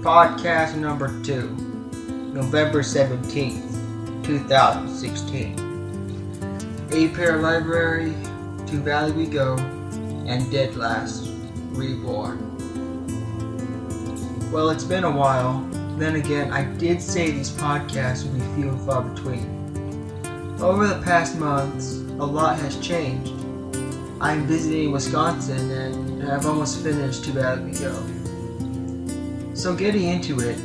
podcast number 2, November 17th, 2016. aPear Library, To Valley We Go, and Dead Last, Reborn. Well, it's been a while. Then again, I did say these podcasts would be few and far between. Over the past months, a lot has changed. I'm visiting Wisconsin and I've almost finished To Valley We Go. So getting into it,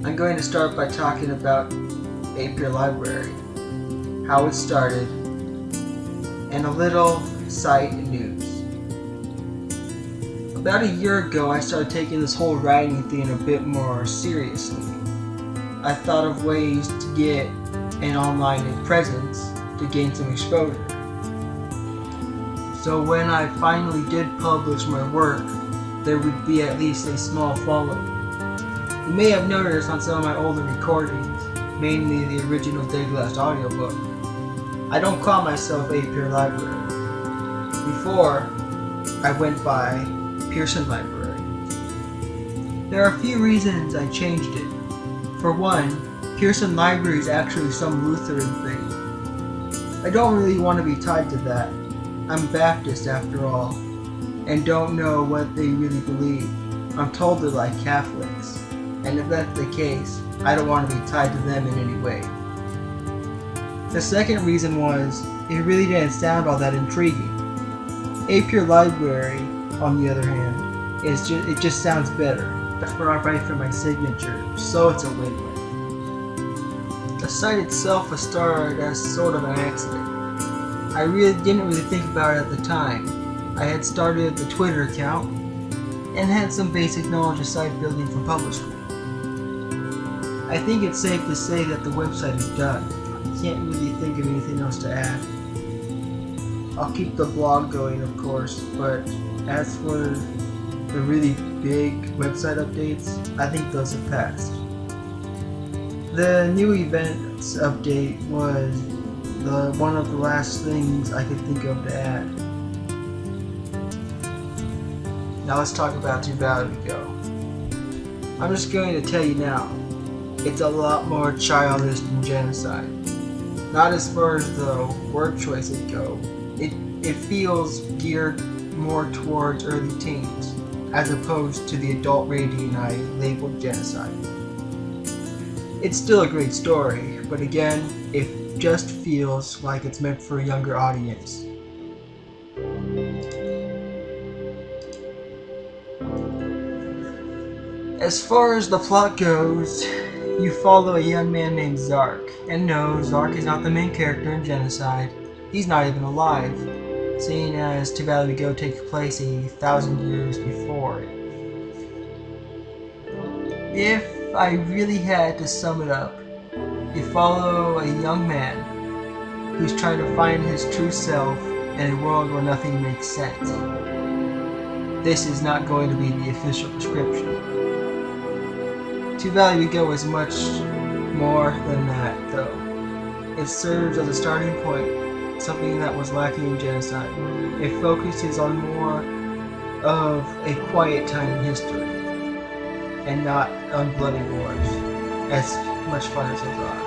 I'm going to start by talking about aPear Library, how it started, and a little site news. About a year ago, I started taking this whole writing thing a bit more seriously. I thought of ways to get an online presence to gain some exposure. So when I finally did publish my work, there would be at least a small following. You may have noticed on some of my older recordings, mainly the original Dead Last audiobook, I don't call myself aPear Library. Before, I went by Pearson Library. There are a few reasons I changed it. For one, Pearson Library is actually some Lutheran thing. I don't really want to be tied to that. I'm Baptist after all, and don't know what they really believe. I'm told they're like Catholics, and if that's the case, I don't want to be tied to them in any way. The second reason was, it really didn't sound all that intriguing. aPear Library, on the other hand, it just sounds better. That's where I write for my signature, so it's a win-win. The site itself was started as sort of an accident. I didn't really think about it at the time. I had started the Twitter account and had some basic knowledge of site building from public school. I think it's safe to say that the website is done. I can't really think of anything else to add. I'll keep the blog going, of course, but as for the really big website updates, I think those have passed. The new events update was one of the last things I could think of to add. Now let's talk about To Valley We Go. I'm just going to tell you now, it's a lot more childish than genocide. Not as far as the word choices go. It feels geared more towards early teens, as opposed to the adult rating I labeled genocide. It's still a great story, but again, it just feels like it's meant for a younger audience. As far as the plot goes, you follow a young man named Zark. And no, Zark is not the main character in Genocide. He's not even alive, seeing as To Valley We Go takes place 1,000 years before it. If I really had to sum it up, you follow a young man who's trying to find his true self in a world where nothing makes sense. This is not going to be the official description. To Valley We Go is much more than that, though. It serves as a starting point, something that was lacking in Genocide. It focuses on more of a quiet time in history, and not on bloody wars, as much fun as those are.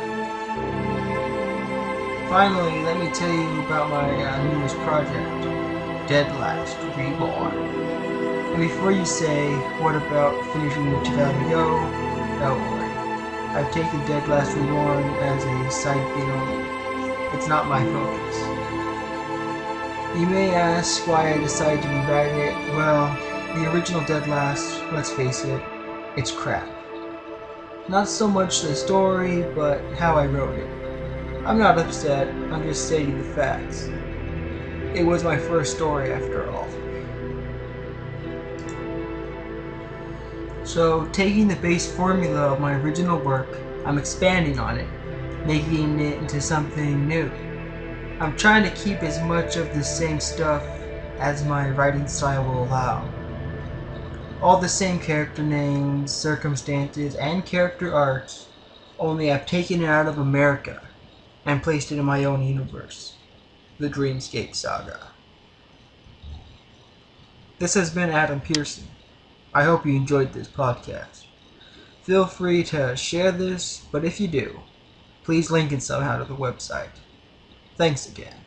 Finally, let me tell you about my newest project, Dead Last, Reborn. And before you say, what about finishing To Valley We Go? Don't worry. I've taken Dead Last Reborn as a side thing only. It's not my focus. You may ask why I decided to rewrite it. Well, the original Dead Last, let's face it, it's crap. Not so much the story, but how I wrote it. I'm not upset, I'm just stating the facts. It was my first story after all. So, taking the base formula of my original work, I'm expanding on it, making it into something new. I'm trying to keep as much of the same stuff as my writing style will allow. All the same character names, circumstances, and character arcs, only I've taken it out of America and placed it in my own universe, the Dreamscape Saga. This has been Adam Pearson. I hope you enjoyed this podcast. Feel free to share this, but if you do, please link it somehow to the website. Thanks again.